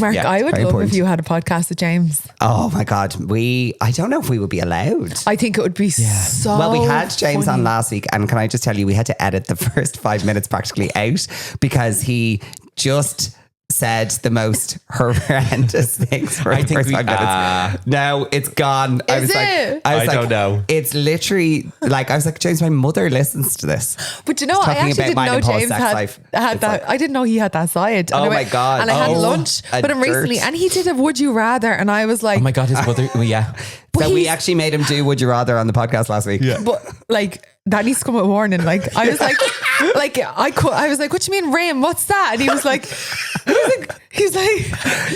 Mark, Yeah, I would very love important. if you had a podcast with James. Oh my God. I don't know if we would be allowed. I think it would be so Well, we had James funny. on last week, and can I just tell you, we had to edit the first 5 minutes practically out because he just said the most horrendous things for I the think first we- 5 minutes. No, it's gone. I Is was it? I don't know. It's literally like, I was like, James, my mother listens to this. But you know, I Talking actually about didn't mine know and Paul's James sex had life. that. It's like- I didn't know he had that side. Oh And I my God. And I had Oh, lunch a with him recently, dirt. and he did a Would You Rather, and I was like, Oh my God, his mother. Well, yeah. But So we he's- actually made him do Would You Rather on the podcast last week. Yeah. but like that needs to come with warning. Like I was like, I was like, what do you mean rim? What's that? And he was like,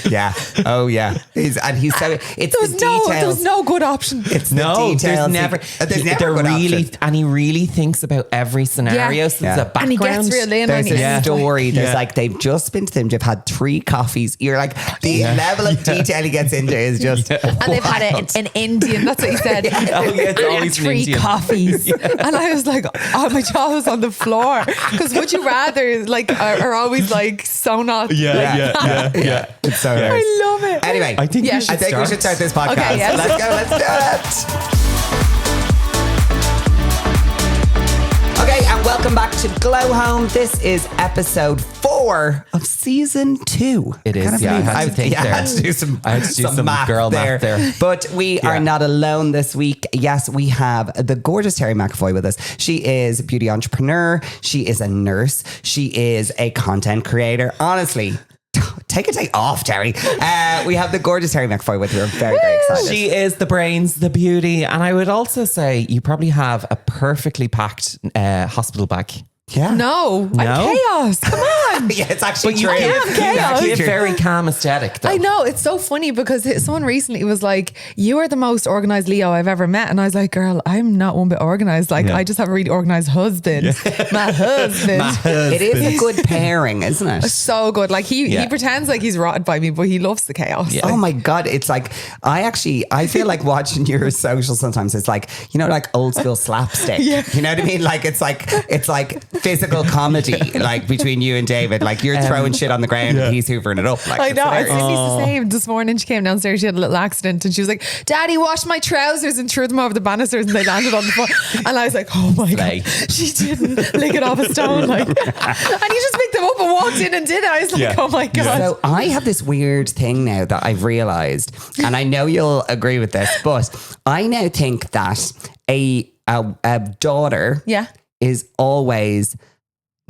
Yeah. Oh yeah. He's so it's there the was details. no good option. It's the No, details. there's never. There's never they're good really, option. and he really thinks about every scenario. Yeah. So there's a And he background. gets real in. There's and a he's story. There's Yeah. like they've just been to them. They've had 3 coffees. You're like the level of detail he gets into is just. and they've had an Indian. That's what he said. Oh, yeah, it's And always an 3 Indian. coffees. And I was like, oh, my jaw was on the floor. Because Would You Rather like are always like so not. Yeah. It's so nice. I love it. Anyway, I think Yeah. we should I think we should start this podcast. Okay, yes. Let's go. Let's do it. Okay, and welcome back to Glow Home. This is episode 4 of season 2. It is, Can't yeah, I believe had to think I there. had to do some, I had to do some girl math there. But we are not alone this week. Yes, we have the gorgeous Terrie McEvoy with us. She is a beauty entrepreneur. She is a nurse. She is a content creator. Honestly, take a day off, Terrie. We have the gorgeous Terrie McEvoy with her. We're very, very excited. She is the brains, the beauty, and I would also say you probably have a perfectly packed hospital bag. yeah. No, I'm No? chaos. Come on. Yeah, it's actually But you true. give, am chaos. you give very calm aesthetic, though. I know, it's so funny because someone recently was like, you are the most organized Leo I've ever met. And I was like, girl, I'm not one bit organized. Like, I just have a really organized husband. My husband. It is a good pairing, isn't it? So good. Like he pretends like he's rotted by me, but he loves the chaos. Oh my God. It's like, I feel like watching your social sometimes. It's like, you know, like old school slapstick. You know what I mean? Like, it's like physical comedy, like between you and David. Like you're throwing shit on the ground and he's hoovering it up. Like, I it's know. hilarious. Sydney's the same. This morning she came downstairs, she had a little accident and she was like, Daddy washed my trousers and threw them over the banisters and they landed on the floor. And I was like, oh my Slay. God. She didn't lick it off a stone. Like, and he just picked them up and walked in and did it. I was like, oh my God. So I have this weird thing now that I've realized, and I know you'll agree with this, but I now think that a daughter Yeah. is always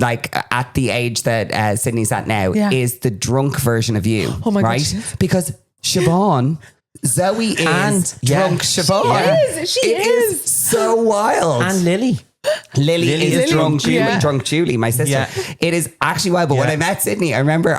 like at the age that Sydney's at now is the drunk version of you. Oh my God, right? she is. Because Siobhan, Zoe is And- drunk Siobhan. She It is. so wild. And Lily. Lily is drunk Julie, Yeah. drunk Julie, my sister. Yeah. It is actually wild. But when I met Sydney, I remember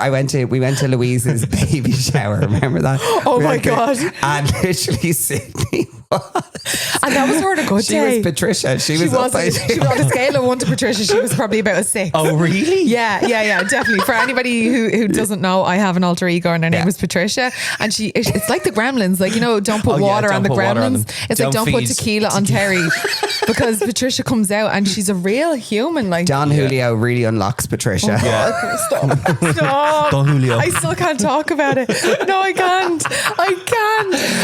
we went to Louise's baby shower. Remember that? Oh We my went there, God. And literally Sydney And that was her on a good she day. was Patricia. She was was upside down. on a scale of 1 to Patricia, she was probably about a 6. Oh, really? Yeah, definitely. For anybody who doesn't know, I have an alter ego and her name is Patricia. And it's like the Gremlins, like, you know, don't put water on the don't put water on them. Gremlins. It's like, Don't don't put feed tequila on Terry. Because Patricia comes out and she's a real human. Like, Don Julio really unlocks Patricia. Stop. Don Julio. I still can't talk about it. No, I can't.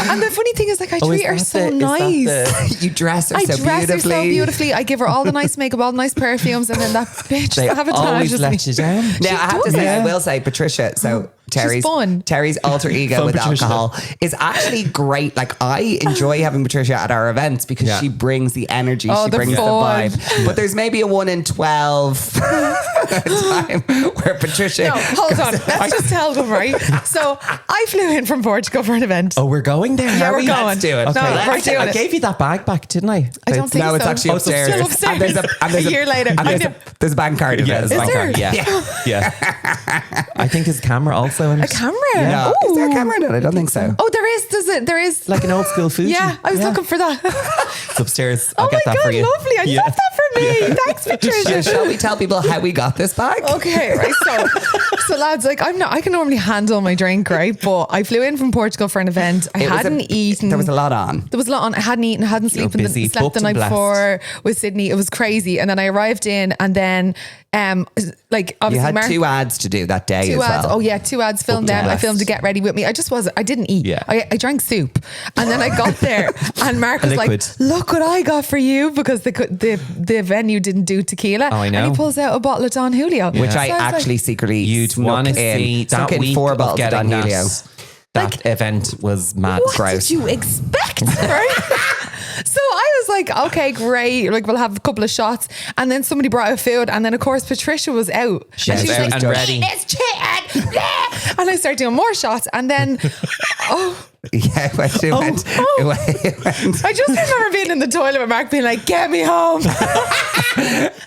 And the funny thing is, like, I treat her so nice. You dress her I so dress beautifully. her so beautifully. I give her all the nice makeup, all the nice perfumes, and then that bitch They sabotages always me. let you down. Now, I have to does. say, Yeah. I will say, Patricia, so fun. Terry's alter ego Fun with Patricia. alcohol is actually great. Like, I enjoy having Patricia at our events because Yeah. she brings the energy, Oh, she the brings fun. the vibe. But there's maybe a 1 in 12 time where Patricia. No, hold on. Let's just tell them, right? So I flew in from Portugal for an event. Oh, we're going there. Yeah, are we're we? going. Let's do it. No, Okay, we're doing I it. gave you that bag back, didn't I? I don't think No, so. it's actually Oh, it's upstairs. still upstairs. And there's A year later. And I know. there's a bank card in it as Is well. there? Yeah. I think his camera also in it. A camera? No, is there a Ooh. camera in it? I don't think so. Oh, there is. Does it? There is. Like an old school Fuji. Yeah, I was looking for that. It's upstairs. Oh I'll get my that God, for you. lovely. I love that for me. Thanks, Patricia. Shall we tell people how we got this bag? Okay, right. So lads, like I can normally handle my drink, right? But I flew in from Portugal for an event. I hadn't eaten. There was a lot on. There was a lot on. I hadn't eaten, I hadn't You're busy, slept booked the and night blessed. before with Sydney. It was crazy. And then I arrived in and then like You obviously had Mark, 2 ads to do that day as 2 ads. well. Oh yeah, 2 ads filmed them. I filmed to Get Ready With Me. I didn't eat. Yeah. I drank soup. And then I got there and Mark was like, liquid. look what I got for you, because the venue didn't do tequila. Oh, I know. And he pulls out a bottle of Don Julio. Which So I was actually secretly You'd want to see snuck that in week 4 of bottles of Don getting Julio. that event was mad. what gross. did you expect? Right? So I was like, okay, great. Like, we'll have a couple of shots. And then somebody brought out food. And then, of course, Patricia was out. She and was she was out like, and ready. It's chicken. And I started doing more shots. And then, Yeah, it went. I just remember being in the toilet with Mark being like, get me home.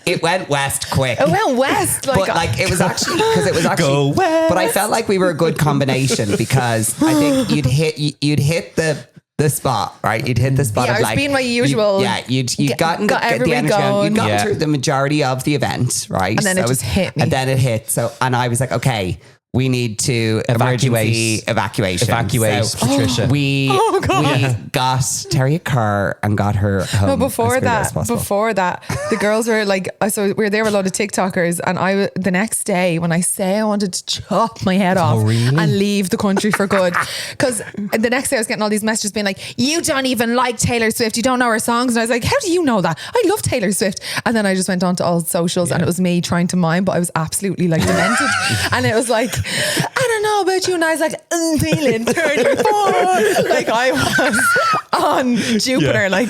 It went west quick. It went west. But like it was actually because it was actually. Go west. But I felt like we were a good combination because I think you'd hit the spot, right? You'd hit the spot Yeah, of I was like being my usual. You'd gotten got the everybody energy down. going. You'd gotten Yeah. through the majority of the event, right? And then it just hit me. And then it hit. So and I was like, okay, we need to emergency evacuation. Evacuate So Patricia. we got Terrie a car and got her home. No, as before quickly as possible. the girls were like, so we were there with a lot of TikTokers, and the next day when I say I wanted to chop my head off and leave the country for good, because the next day I was getting all these messages being like, you don't even like Taylor Swift, you don't know her songs, and I was like, how do you know that? I love Taylor Swift. And then I just went on to all socials and it was me trying to mime, but I was absolutely like demented. And it was like, I don't know about you, and I was like, I'm feeling 34. Like I was on Jupiter, and I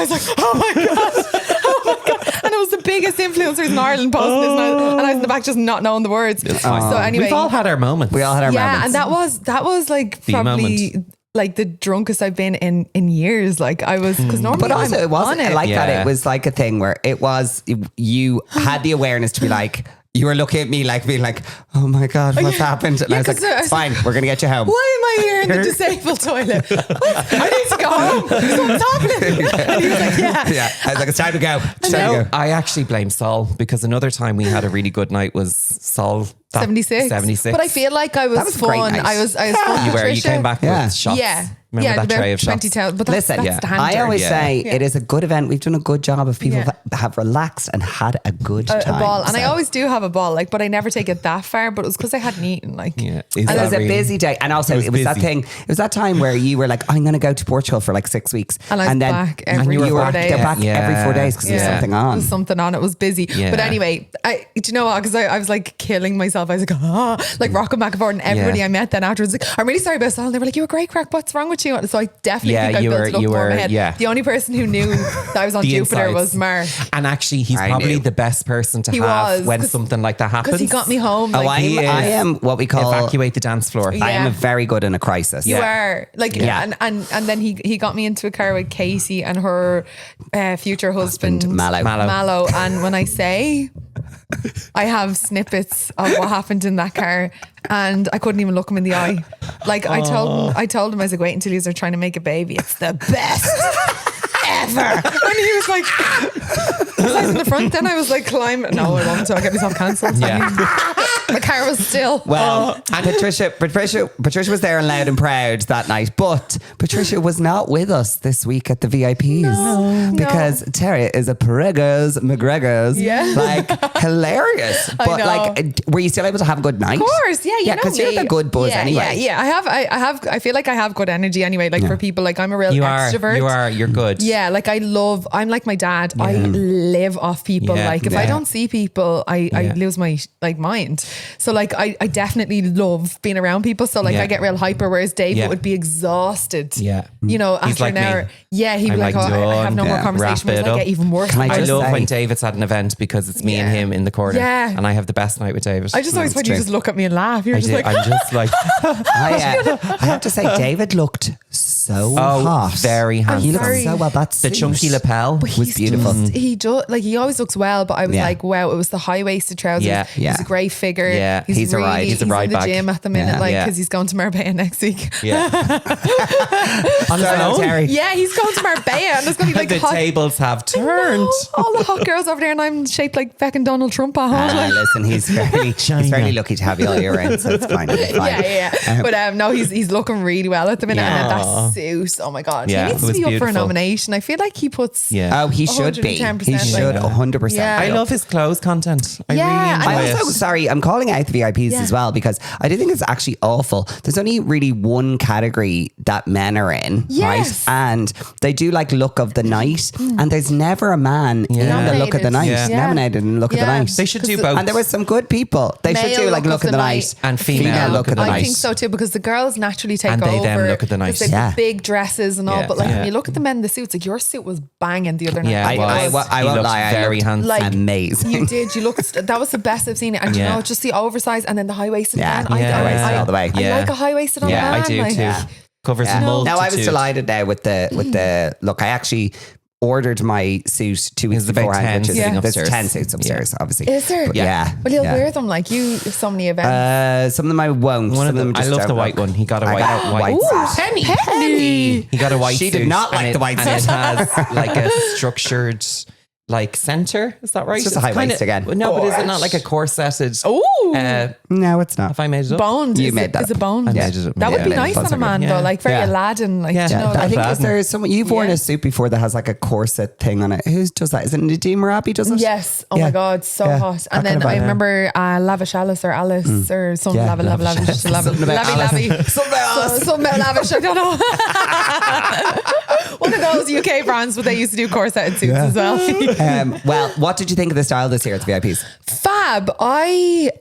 was like, oh my god, and it was the biggest influencers in Ireland posting this, and I was in the back just not knowing the words. So anyway, We've all had our moments. We all had our moments. and that was like The probably moment. like the drunkest I've been in years. Like I was, because normally But also, I'm it wasn't on it. like that. Yeah. It was like a thing where it was, you had the awareness to be like, you were looking at me like being like, oh my God, what's happened? And I was like, 'cause, it's fine. We're going to get you home. Why am I here in the disabled toilet? What? I need to go home. What's happening? And he was like, yeah. Yeah. I was like, it's time to go. It's time to go. I actually blame Sol, because another time we had a really good night was Sol. 76. 76. But I feel like I was, was a great fun. night. I was fun. You were. You Patricia. came back Yeah. with shots. Yeah. Remember that about tray of shots? 20,000. But that's, Listen, that's I standard. always say Yeah. it is a good event. We've done a good job of people Yeah. that have relaxed and had a good a time. ball, and I So- always do have a ball, like, but I never take it that far. But it was because I hadn't eaten, like, Yeah. And it was a busy day. And also It was that busy. thing, it was that time where you were like, I'm going to go to Portugal for like 6 weeks. And I was back every you were 4 days. back every 4 days because there's something There on. was something on. It was busy. Yeah. But anyway, do you know what? Because I was like killing myself. I was like, like rocking back and forth, and everybody Yeah. I met then afterwards, like, I'm really sorry about Sol. And they were like, you were great, crack. What's wrong with you? So I definitely Yeah, think I you built were- it up you more in my were- head. yeah. The only person who knew that I was on The Jupiter insides. was Mark. And actually, he's I probably knew. the best person to He have was, when 'cause- something like that happens. Because he got me home. Oh, Like, I am what we call evacuate the dance floor. Yeah. I am very good in a crisis. You are like, Yeah. and then he got me into a car with Casey and her future husband Mallow. Mallow. And when I say I have snippets of what happened in that car, and I couldn't even look him in the eye. Like I told him I was like, wait until you're trying to make a baby. It's the best ever. And he was like, I was in the front. Then I was like climbing. No, I won't. So I get myself cancelled. Yeah. The car was still. Well, and Patricia was there and loud and proud that night, but Patricia was not with us this week at the VIPs because Terrie is a Peregos McGregor's, Yeah. like hilarious. I But know. like, were you still able to have a good night? Of course, yeah, you know because me. you're the good buzz yeah, anyway. Yeah. I feel like I have good energy anyway. Like for people, like I'm a real extrovert. You're good. Yeah, like I'm like my dad. I live off people. Yeah. Like if I don't see people, I lose my like mind. So like I definitely love being around people. So like Yeah. I get real hyper, whereas David would be exhausted. Yeah. You know, He's after like an hour. me. Yeah, he'd be I'm like, like, oh, I have no done. more Yeah. conversation. Wrap Whereas it I up. get even worse. Can I I just love say- when David's at an event because it's me and Yeah. him in the corner. Yeah. And I have the best night with David. I just always find you true. just look at me and laugh. You're I just do. like, I'm just like, I have to say, David looked so hot. very handsome. He looked Sorry. so well. That's The chunky lapel was he's beautiful. He always looks well, but I was Yeah. like, wow, it was the high waisted trousers. Yeah. He was a great figure. whatever. Yeah, he's a ride. He's a ride in the back. gym at the minute, Yeah. like Yeah. because he's going to Marbella next week. Yeah. On his So, own? Terry. Yeah, he's going to Marbella, and there's going to be like the hot, tables have turned. all the hot girls over there, and I'm shaped like fucking Donald Trump at home. like, Listen, he's very lucky to have you all year round, so it's fine. It's fine. yeah. But no, he's looking really well at the minute. Yeah. And that suit, oh my god, Yeah, he needs it to was be up for a beautiful. nomination. I feel like he puts. Yeah. Oh, he should be. 110%, He should like- 100%. Yeah. I love his clothes content. I Yeah, really I enjoy I also, it. sorry, I'm calling out the VIPs Yeah. as well because I do think it's actually awful. There's only really one category that men are in, Yes. right? And they do like look of the night, and there's never a man in the look of the night. Nominated. Yeah. Nominated in look of the Yeah. night. They should do 'Cause both. And there were some good people. They should Male do like look of the night and female look of the I night. think so too, because the girls naturally take And over. they them look at the night. 'cause they've Yeah. the big dresses and all, Yeah. but like Yeah. when you look at the men in the suits, like your suit was banging the other night. Yeah, I, it I, was. I He won't looked lie. very I looked handsome. Like, amazing. You did. You looked. That was the best I've seen it. And you Yeah. know, just the oversized and then the high waisted. Yeah. I High-waisted all the way. I Yeah. like a high waisted on Yeah, a man. I do like, too. Covers Yeah. a multitude. Now I was delighted now with the look. I actually ordered my suit 2 weeks There's about beforehand. 10 Which is, sitting there's upstairs. 10 suits upstairs, obviously. Is there? But yeah. Well, you'll yeah. wear them like you. So many events. Some of them I won't. One Some of them. I just love the don't white look. one. He got a I white. got white white. Penny. He got a white. She did suit, not like and the white and it suit. has like a structured. Like center, is that right? It's just a high waist again. No, but is it not like a corseted? Oh, No, it's not. Have I made it up? boned. You is made it, that Is it up. boned? I made it up. That would be Yeah. nice on a man Yeah. though, like very Yeah. Aladdin. Like, Yeah. do you know, I like, think Aladdin. there's someone you've worn Yeah. a suit before that has like a corset thing on it. Who does that? Is it Nadeem Marabi does it? yes. Oh Yeah. my god, so Yeah. hot. And That kind then of I vibe. remember Lavish Alice or Alice or something. Yeah. Lavish. Something about Something about lavish. I don't know. One of those UK brands, but they used to do corset suits as well. Well, what did you think of the style this year at the VIPs? Fab. I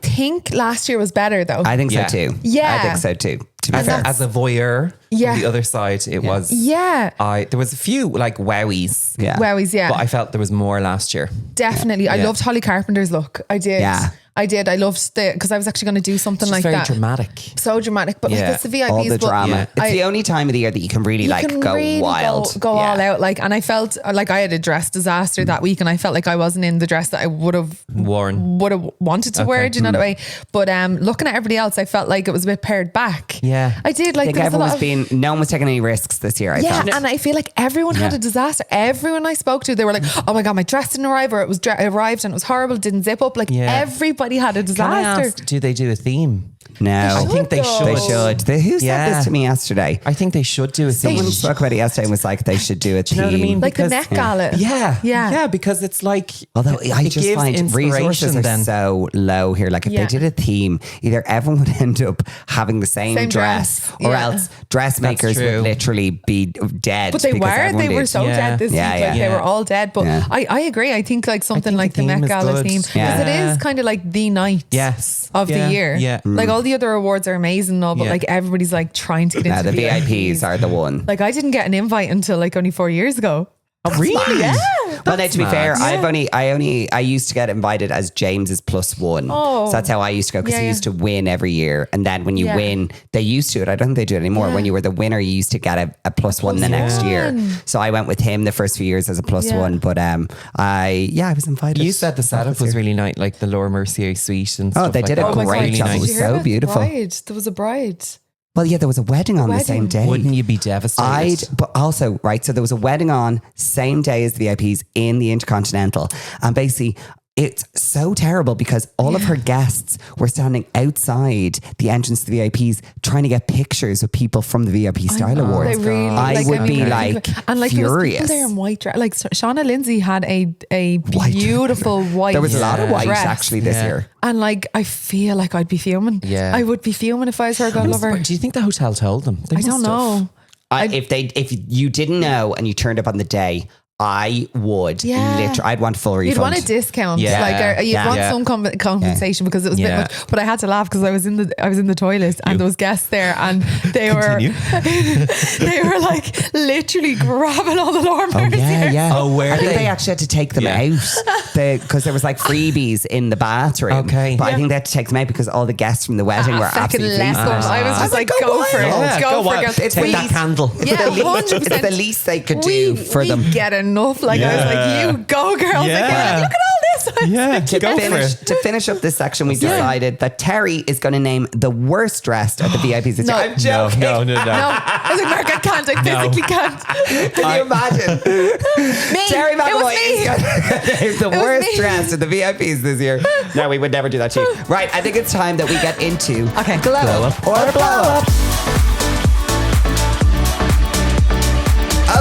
think last year was better though. I think Yeah. so too. Yeah. I think so too. To be And fair. that's- As a voyeur, Yeah. on the other side, it was. yeah. There was a few like wowies. Yeah. Wowies, yeah. But I felt there was more last year. Definitely. I Yeah. loved Holly Carpenter's look. I did. Yeah. I did. I loved because I was actually going to do something It's like very that. dramatic. So dramatic. But like Yeah. it's the VIPs. all the but drama. Yeah. It's the only time of the year that you can really you like can go really wild. Go Yeah. all out. Like, and I felt like I had a dress disaster that week, and I felt like I wasn't in the dress that I would have Warren. wanted to wear. Do you know Mm. the way? But looking at everybody else, I felt like it was a bit pared back. Yeah. I did. I Like think there was a everyone lot was of, being, no one was taking any risks this year. I yeah, felt. and I feel like everyone had a disaster. Everyone I spoke to, they were like, "Oh my god, my dress didn't arrive, or it was arrived and it was horrible, didn't zip up." Like Yeah. everybody had a Can I disaster. ask, do they do a theme? No, I think they though. should. they should. Who said Yeah. this to me yesterday? I think they should do a theme. Someone spoke about it yesterday and was like, they should do a team. you know what I mean? Like the Because- Met Gala. Yeah. Yeah. Yeah, because it's like. Although I it just gives find resources inspiration are then. so low here. Like if Yeah. they did a theme, either everyone would end up having the same Same dress, dress. or Yeah. else dressmakers true. would literally be dead. But they because were. everyone They were did. so Yeah. dead this Yeah, week. yeah. Like they Yeah. were all dead. But Yeah. I agree. I think like something think like the the theme Met is Gala good. theme. Yeah. Because it is kind of like the night Yes. of Yeah. the year. Yeah. Like all the other awards are amazing and all, but Yeah. like everybody's like trying to get No, into the VIPs are the one. Like I didn't get an invite until like only 4 years ago. Oh, really? Yeah. Well, now, to be mad. fair, I used to get invited as James's +1. Oh. So that's how I used to go because Yeah, he yeah. used to win every year. And then when you Yeah. win, they used to it. I don't think they do it anymore. Yeah. When you were the winner, you used to get a +1 the next year. So I went with him the first few years as a +1. But I was invited. You said the setup was really nice, like the Laura Mercier suite and stuff. they like did that. a Oh my great God, job. did It was you hear so about the beautiful. bride? There was a bride. Well, yeah, there was a wedding on the Wedding. same day. Wouldn't you be devastated? But also, right, so there was a wedding on same day as the VIPs in the Intercontinental. And basically, it's so terrible because all of her guests were standing outside the entrance to the VIPs trying to get pictures with people from the VIP Style Awards. They really, I would be mean, like and like there was furious. people there in white dress. Like Shauna Lindsay had a White dress. beautiful white. There was a lot of white dress. actually this Yeah. year. And like I feel like I'd be fuming. Yeah. I would be fuming if I was her. God love her. Do you think the hotel told them? They I don't must have. know. If you didn't know and you turned up on the day, I would Yeah. literally, I'd want full refund. You'd want a discount, Yeah. like you'd Yeah. want Yeah. some compensation because it was a bit Yeah. much. But I had to laugh because I was in the toilet and there was guests there and they Continue. they were like literally grabbing all the Laura Mercier. Oh, were I think they? they actually had to take them Yeah. out because there was like freebies in the bathroom. Okay. But I think they had to take them out because all the guests from the wedding were Fucking absolutely left fleeced. them. I was just like, go go for it. wild. Yeah, go go for wild. it. girls. Take that candle. Yeah, 100%. It's the least they could do for we them. get enough. Like I was like, you go, girls. Like, Yeah. they were like, look at all To finish up this section, we decided that Terry is going to name the worst dressed at the VIPs. No. I'm joking. No. No, I was like, Mark, I can't. I physically can't. Can you imagine? Terry McEvoy is going to name the worst dressed at the VIPs this year. No, we would never do that to you. Right, I think it's time that we get into Glow Up or Blow Up.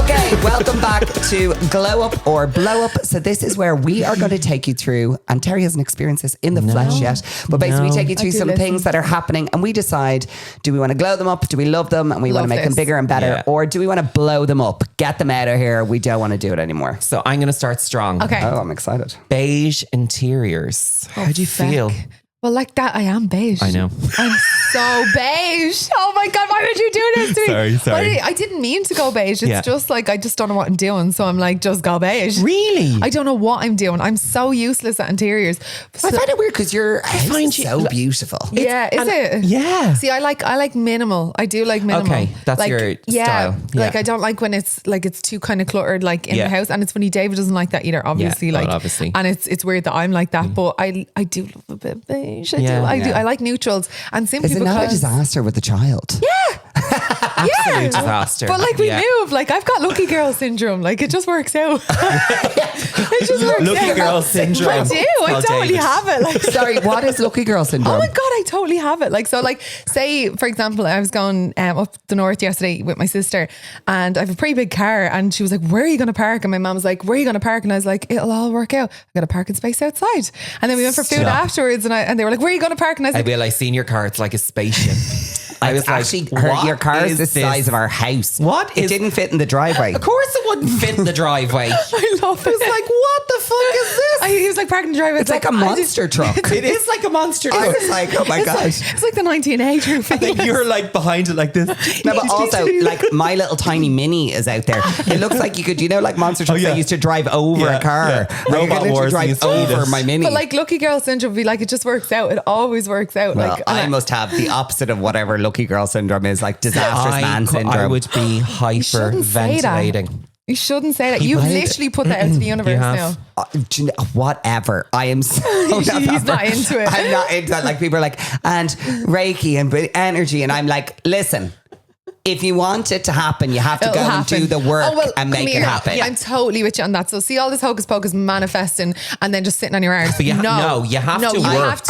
Okay, welcome back to Glow Up or Blow Up. So this is where we are going to take you through, and Terry hasn't experienced this in the flesh yet, but basically we take you through some things that are happening and we decide, do we want to glow them up? Do we love them and we want to make them bigger and better? Or do we want to blow them up? Get them out of here. We don't want to do it anymore. So I'm going to start strong. Okay. Oh, I'm excited. Beige interiors. How do you feel? Well, like that, I am beige. I know. I'm so beige. Oh my God, why would you do this to me? Sorry. I didn't mean to go beige. It's just like, I just don't know what I'm doing. So I'm like, just go beige. Really? I don't know what I'm doing. I'm so useless at interiors. I find it weird because your house is so beautiful. Yeah, is it? Yeah. See, I like minimal. I do like minimal. Okay, that's like, your style. Like I don't like when it's too kind of cluttered like in the house. And it's funny, David doesn't like that either, obviously. Obviously. And it's weird that I'm like that. But I do love a bit of beige. I do. I like neutrals. And simply Is it not a disaster with the child? Yeah. Absolute disaster. But like we move, like I've got lucky girl syndrome. Like it just works out. It just works lucky out. girl syndrome. I do. I totally have it. Like, sorry, what is lucky girl syndrome? oh my God, I totally have it. Like, so like say for example, I was going up the north yesterday with my sister and I have a pretty big car and she was like, where are you going to park? And my mom was like, where are you going to park? And I was like, it'll all work out. I got a parking space outside. And then we went for food afterwards and they were like, where are you going to park? And I was like, I seen your car. It's like a spaceship. I was actually, like, your car is the size of our house. It didn't fit in the driveway. Of course it wouldn't fit in the driveway. I love it. It's like, what the fuck is this? He was like parking the driveway. It's like a monster truck. It is like a monster truck. I was like, oh my gosh. It's like the 1980 And then you're like behind it like this. No, but also like my little tiny mini is out there. It looks like you could, like monster trucks that used to drive over a car. Yeah. Robot Wars drive over my mini. But like lucky girl syndrome would be like, it just works out. It always works out. Well, like I must have the opposite of whatever lucky girl syndrome is, like disastrous man syndrome. I would be hyperventilating. You shouldn't say that. You've literally put that out to the universe now. Whatever. I am so He's not into it. I'm not into that. Like people are like, and Reiki and energy. And I'm like, listen, if you want it to happen, you have to go and do the work and make it happen. Yeah, I'm totally with you on that. So see all this hocus pocus manifesting and then just sitting on your arse. But you have to work.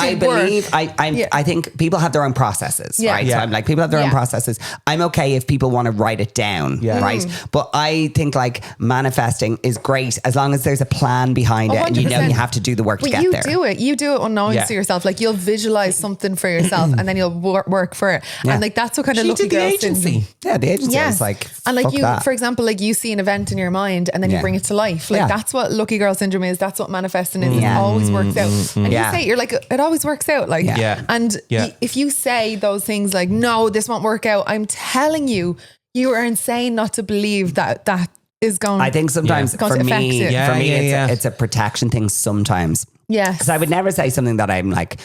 I think people have their own processes, right? So I'm like, people have their own processes. I'm okay if people want to write it down, right? But I think like manifesting is great as long as there's a plan behind it and you know you have to do the work to get there. You do it unknowing to yourself. Like you'll visualize something for yourself and then you'll work for it. And like that's what kind of lucky girl syndrome. Yeah, the agency is like, and like you, that. for example, like you see an event in your mind and then you bring it to life. Like that's what lucky girl syndrome is. That's what manifesting is. It always works out. And you say, you're like, it always works out. Like, and if you say those things like, no, this won't work out. I'm telling you, you are insane not to believe that is going. I think sometimes for me, it's a protection thing sometimes. Yeah. Because I would never say something that I'm like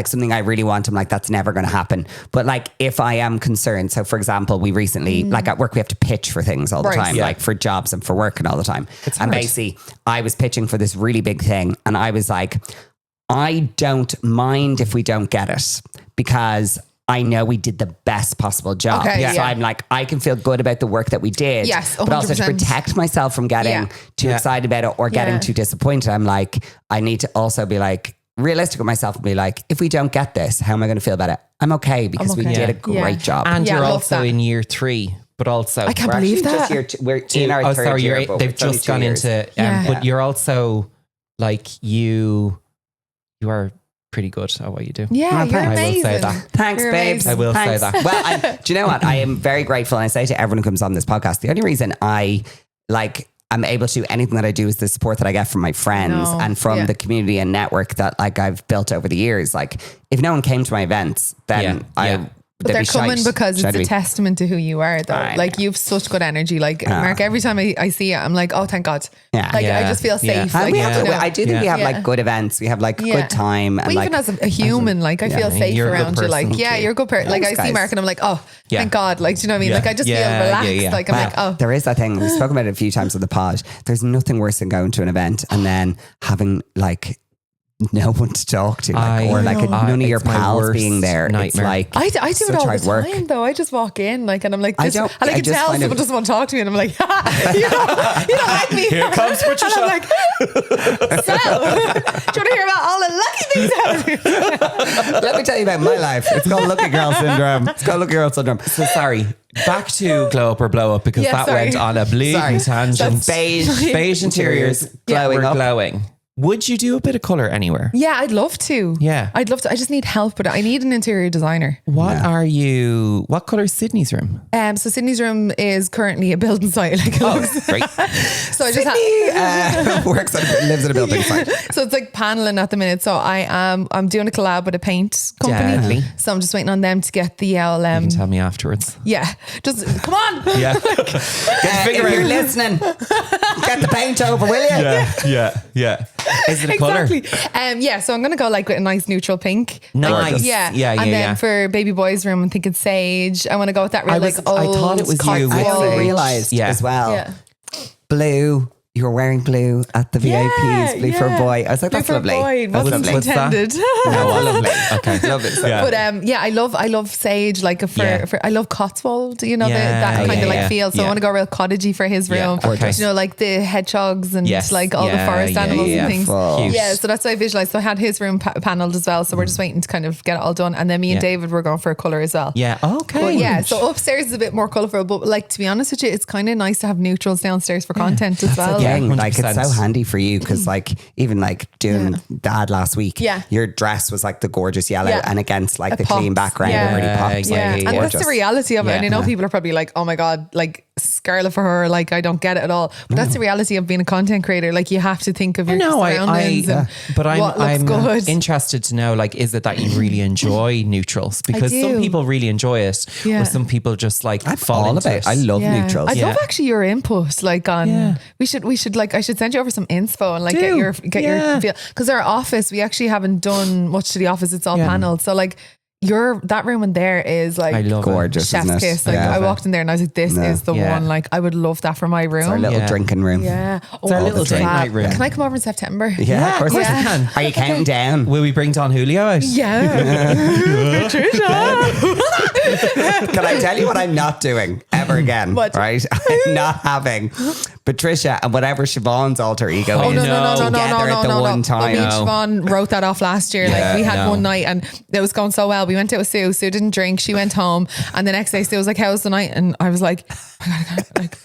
something I really want. I'm like, that's never going to happen. But like, if I am concerned. So for example, we recently, like at work, we have to pitch for things all the time, like for jobs and for work and all the time. And basically I was pitching for this really big thing. And I was like, I don't mind if we don't get it because I know we did the best possible job. So I'm like, I can feel good about the work that we did. Yes, 100%. But also to protect myself from getting too excited about it or getting too disappointed. I'm like, I need to also be like realistic with myself and be like, if we don't get this, how am I going to feel about it? I'm okay because we did a great job. And you're also in year 3. But also, I can't believe that. We're in our third year. They've just gone into, but you're also like, you are pretty good at what you do. Yeah, you're amazing. I will say that. Thanks, babes. I will say that. Well, do you know what? I am very grateful. And I say to everyone who comes on this podcast, the only reason I'm able to do anything that I do is the support that I get from my friends and from the community and network that like I've built over the years. Like if no one came to my events, then But they're coming because it's a testament to who you are, though. Like you've such good energy. Like Mark, every time I see it, I'm like, oh, thank God. I just feel safe. Like, I do think we have like good events. We have like good time. And even as a human, like I feel safe around you. Like, you're a good person. Like I see Mark and I'm like, oh, thank God. Like, do you know what I mean? Like I just feel relaxed. Like I'm like, oh. There is that thing. We've spoken about it a few times on the pod. There's nothing worse than going to an event and then having like no one to talk to, like, or like none of your it's my pals worst being there. nightmare. It's like I do it such all hard the work. time though. I just walk in like, and I'm like, this, I and I can just tell find someone it- doesn't want to talk to me, and I'm like, you don't like me. Here comes Patricia. And I'm like, so, do you want to hear about all the lucky things happening? Let me tell you about my life. It's called Lucky Girl Syndrome. So sorry. Back to glow up or blow up, because Yeah, that sorry. went on a bleeding tangent. Beige interiors glowing were up. glowing. Would you do a bit of color anywhere? Yeah, I'd love to. Yeah. I'd love to. I just need help with it. I need an interior designer. What color is Sydney's room? So Sydney's room is currently a building site. Like, Great. so I just have. Lives in a building site. So it's like paneling at the minute. So I'm doing a collab with a paint company. Deadly. So I'm just waiting on them to get the You can tell me afterwards. yeah. Just come on. Yeah. If you're listening, get the paint over, will you? Yeah. Is it a color? Exactly. Yeah. So I'm gonna go like with a nice neutral pink. Nice. Like, yeah. Yeah, And then yeah. for baby boy's room, I'm thinking sage. I want to go with that real I like old. thought it was you with I only sage. realised Yeah. as well. Yeah. Blue. You were wearing blue at the VIPs, blue for a boy. I was like, Blue that's for a lovely. boy. That's Wasn't lovely. What's that? intended. No, lovely. Okay. Love it. Yeah. But yeah, I love sage like for I love Cotswold, you know, Yeah, that kind of like yeah. feel. So I Yeah. want to go real cottagey for his Yeah, room. okay. You know, like the hedgehogs and Yes. like all the Yeah, forest yeah, animals yeah. and things. Full. Cute. Yeah, so that's what I visualized. So I had his room paneled as well. So we're just waiting to kind of get it all done. And then me and Yeah. David were going for a color as well. Yeah. Okay. But yeah, so upstairs is a bit more colourful. But like, to be honest with you, it's kind of nice to have neutrals downstairs for content as well. Yeah. Thing. Like, it's 100%. so handy for you because, like, even like doing dad last week, Yeah. your dress was like the gorgeous yellow, Yeah. and against like It the clean pops. background, Yeah. it really pops. Yeah, Yeah, like, and that's gorgeous. the reality of it. Yeah. And I know people are probably like, "Oh my god, like scarlet for her." Like, I don't get it at all. But that's the reality of being a content creator. Like, you have to think of your surroundings and but what looks I'm good. interested to know, like, is it that you really enjoy neutrals? Because some do. people really enjoy it, Yeah. or some people just like I'm fall all into about it. it. I love neutrals. I'd Yeah. love actually your input. Like on, Yeah. we should like I should send you over some inspo and like Do. get Yeah. your feel, because our office we actually haven't done much to the office. It's all Yeah. paneled. So like that room in there is like I love Gorgeous, chef's isn't it? kiss. Like Yeah. I walked in there and I was like, this is the Yeah. one. Like I would love that for my room. It's our little Yeah. drinking room. Yeah. It's our little date night room. Can I come over in September? Yeah, of course. Yeah. you can. Are you counting down? Will we bring Don Julio out? Yeah. Patricia. Can I tell you what I'm not doing ever again? What? Right? I'm not having Patricia and whatever Siobhan's alter ego Oh is no. together at the one But time. me and Siobhan wrote that off last year. Like we had no. one night and it was going so well. We went out with Sue. Sue didn't drink. She went home. And the next day Sue was like, "How was the night?" And I was like, I gotta like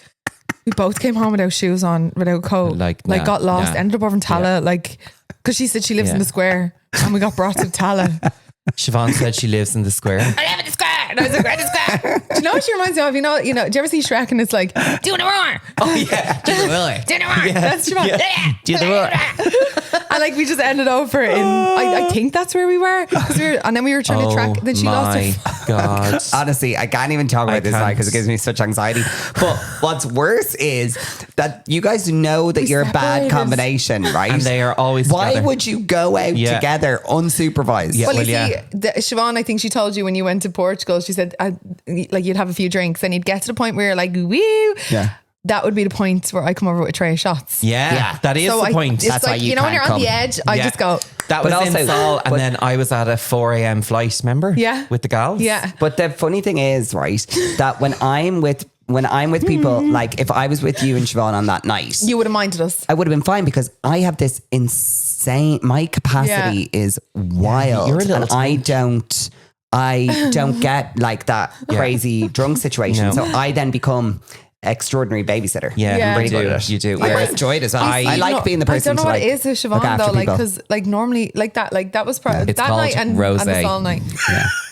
we both came home without shoes on, without coat. Like, Like nah, got lost, nah. ended up over in Tala, like because she said she lives in Yeah. the square. And we got brought to Tala. Siobhan said she lives in the square. I live in the square. And I was like, "Where in the square?" Do you know what she reminds me of? You know, do you ever see Shrek and it's like, doing a roar? Oh yeah, do the roar. Doing a roar. That's Siobhan. Yeah. Do the roar. And like we just ended over in, I think that's where we were. 'Cause and then we were trying to track, then she lost my her. God. Honestly, I can't even talk about this now can't. because it gives me such anxiety. But what's worse is that you guys know that you're a bad separated. combination, right? And they are always Why together. would you go out Yeah. together unsupervised? Yeah. Well, you Well, see, yeah. Siobhan, I think she told you when you went to Portugal, she said, like you'd have a few drinks and you'd get to the point where you're like, woo. Yeah. That would be the point where I come over with a tray of shots. Yeah, that is the point. It's That's why like, you you know, when you're can't on the come. edge, I Yeah. just go, That was But in also- Sol, and but- then I was at a 4 a.m. flight, remember? Yeah. With the gals? yeah. But the funny thing is, right, that when I'm with people, like if I was with you and Siobhan on that night, You would have minded us. I would have been fine because I have this insane. My capacity is wild, you're a little and I don't get like that crazy drunk situation. No. So I then become extraordinary babysitter. Yeah, Yeah. you Pretty good do. at it. You do. I Whereas enjoy it as well. I You like know, being the person. I don't know to, what like, it is with look Siobhan after though, like people. because like normally like that was probably It's that called night and rosé. the Sol night.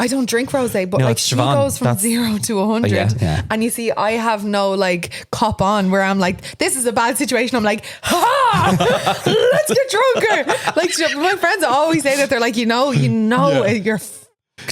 I don't drink rosé, but No, like it's she Siobhan. goes from That's- 0 to 100, Yeah. and you see, I have no like cop on where I'm like, this is a bad situation. I'm like, ha, let's get drunker. Like my friends always say that they're like, you're.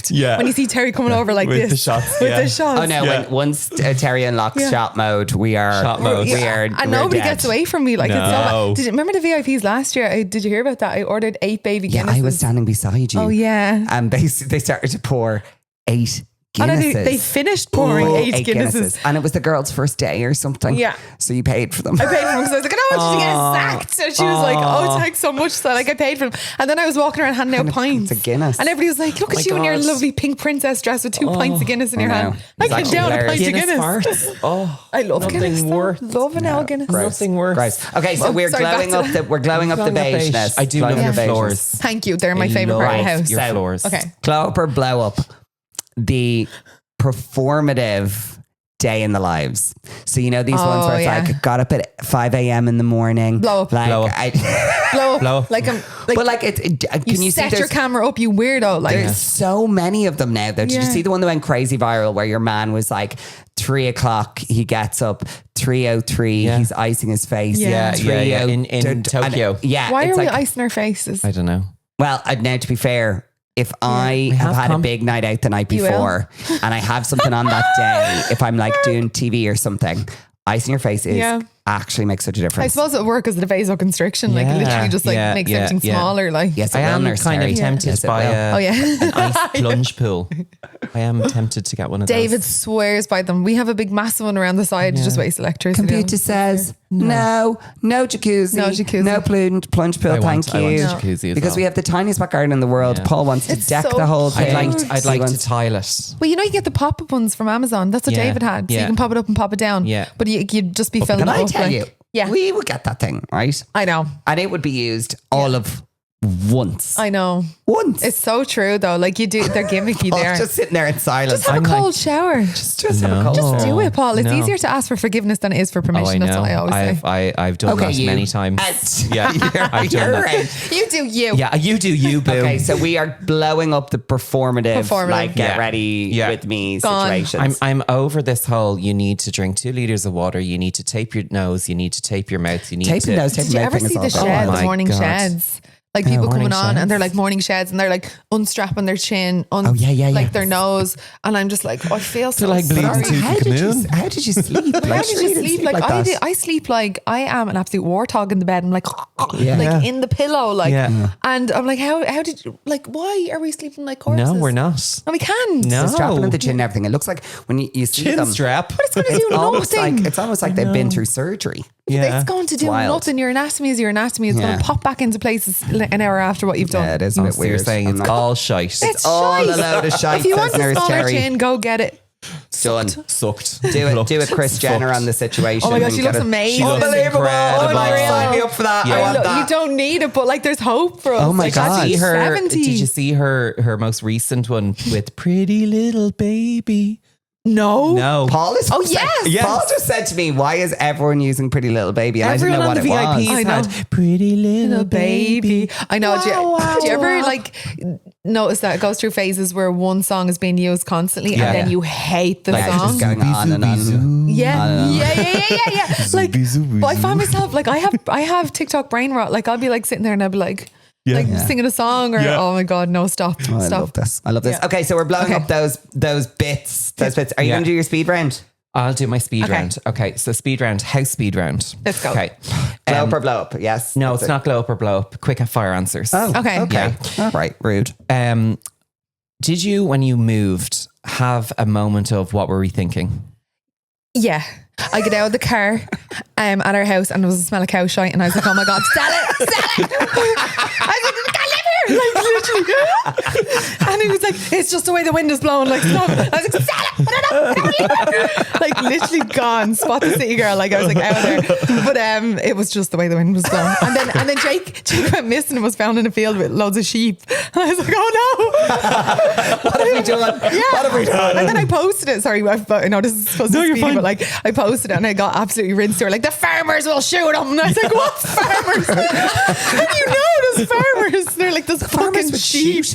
Yeah. When you see Terry coming over like With this the shots, with yeah. the shots. Oh no! Yeah. When once Terrie unlocks shot mode, we are Shot mode. We are. and we're nobody dead. gets away from me. Like it's so No. bad. Did you remember the VIPs last year? Did you hear about that? I ordered 8 baby Yeah, Guinnesses. I was standing beside you. Oh yeah. And they started to pour 8 And Guinnesses. they finished pouring Ooh, 8 8 Guinnesses. And it was the girl's first day or something. Yeah. So you paid for them. I paid for them because I was like, I don't want you to get sacked. And she was like, oh, thanks so much. So like I paid for them. And then I was walking around handing out pints. It's a Guinness. And everybody was like, look at you in your lovely pink princess dress with 2 pints of Guinness in your hand. I can down a pint of Guinness. Farts. Oh, I love Guinness. Love an old Guinness. Nothing worse. Gross. Okay, so we're glowing up the beigeness. I do love your floors. Thank you. They're my favorite part of the house. Your floors. Okay. Glow up or blow up the performative day in the lives. So you know these ones where it's like got up at 5 a.m. in the morning. Blow up. Like, Blow up. Blow up. Blow up. Like but like can you set see your camera up, you weirdo. Like there's so many of them now though. Did you see the one that went crazy viral where your man was like 3 o'clock, he gets up, 3:03, he's icing his face. Yeah. In Tokyo. why it's are we like, icing our faces? I don't know. well, now to be fair, if I have had a big night out the night before and I have something on that day, if I'm like doing TV or something, icing your face is actually makes such a difference. I suppose it would work as the vasoconstriction. Like it literally just like makes everything smaller. Like Yes, I am nurse, kind Terrie. of tempted Yes, it by will. an ice plunge pool. I am tempted to get one of those. David swears by them. We have a big massive one around the side to just waste electricity. Computer says no jacuzzi, No jacuzzi. no plunge pool. Thank you. I want a jacuzzi as because well. we have the tiniest back garden in the world. Paul wants to It's deck so the whole thing. I'd like to tile it. Well, you know, you get the pop-up ones from Amazon. That's what Yeah. David had. So you Yeah. can pop it up and pop it down. Yeah. But you'd just be filling Can it I up. tell like- you? Yeah. We would get that thing, right? I know. And it would be used all of once. I know. Once. It's so true though. Like you do, they're gimmicky Paul's there. just sitting there in silence. Just have a cold shower. Just have a cold Just shower. do it, Paul. It's No. easier to ask for forgiveness than it is for permission. Oh, I That's know. what I always say. I've done that you. many times. Yeah, I've done You're that. right. You do you. Yeah, you do you, boo. Okay, so we are blowing up the performative. like get Yeah. ready Yeah. with me Gone. situations. I'm over this whole. You need to drink 2 liters of water. You need to tape your nose. You need to tape your mouth. You need Tape to your nose, tape Did your you mouth ever thing see is the all shed, bad. the morning God. sheds? Like people morning coming on sheds. and they're like morning sheds and they're like unstrapping their chin, yeah. like their nose, and I'm just like, oh, I feel so like bleeding sorry. tooth. How did you sleep? How did you sleep? Like I that? did. I sleep like I am an absolute warthog in the bed. I'm like, Yeah. like in the pillow, like, Yeah. and I'm like, how did you like? Why are we sleeping like corpses? No, we're not. No, we can't. No. The strapping of the chin and everything. It looks like when you see Chin them. strap. But it's going to do nothing. It's almost like they've been through surgery. Yeah. It's going to do wild. nothing. Your anatomy is your anatomy. It's going Yeah. to pop back into places an hour after what you've done. Yeah, it is a Oh, bit so you're weird. saying I'm it's not- all shite. It's all shite. a load of shite, If you want says a Nurse smaller Terrie. chin, go get it. Done. Sucked. Do it, Chris Jenner on the situation. Oh my God, she Get looks it. amazing. She looks Unbelievable. incredible. Unreal. Sign me up for that. Yeah. I want Look, that. you don't need it, but like there's hope for us. Oh my Like, God. she's See her, 70. did you see her most recent one with Pretty Little Baby? No. No. Paul is. Oh, yes. Yes. Paul just said to me, "Why is everyone using Pretty Little Baby?" And Everyone I on the didn't know what it VIPs was. I know. had Pretty Little Little baby. I know. Do you ever wow. like notice that it goes through phases where one song is being used constantly and then you hate the Like it's song? just going on and on. Yeah. Like, but I find myself like I have TikTok brain rot. Like I'll be like sitting there and I'll be like singing a song or oh my God, no, stop. Oh, I Stop. love this. I love this. Yeah. Okay, so we're blowing Okay. up those bits. Are you Yeah. going to do your speed round? I'll do my speed Okay. round. Okay, so speed round, house speed round. Let's go. Okay. Blow up or blow up? Yes. No, That's it's it. not glow up or blow up. Quick and fire answers. Oh, Okay. Okay. All right. Rude. Did you, when you moved, have a moment of what were we thinking? Yeah. I get out of the car at our house and there was a smell of cow shite and I was like, oh my God, sell it. I was like, I can't live here. Like literally. And he was like, it's just the way the wind is blowing. Like, stop. I was like, sell it. I don't know. Like literally gone. Spot the city girl. Like I was like out there. But it was just the way the wind was blowing. And then Jake went missing and was found in a field with loads of sheep. And I was like, oh no. What have we done? Yeah. What have we done? And then I posted it. Sorry, I know this is supposed to be speedy, but like I posted it and I got absolutely rinsed. They were like, the farmers will shoot them. And I was like, what farmers? How do you know those farmers? They're like, those fucking sheep.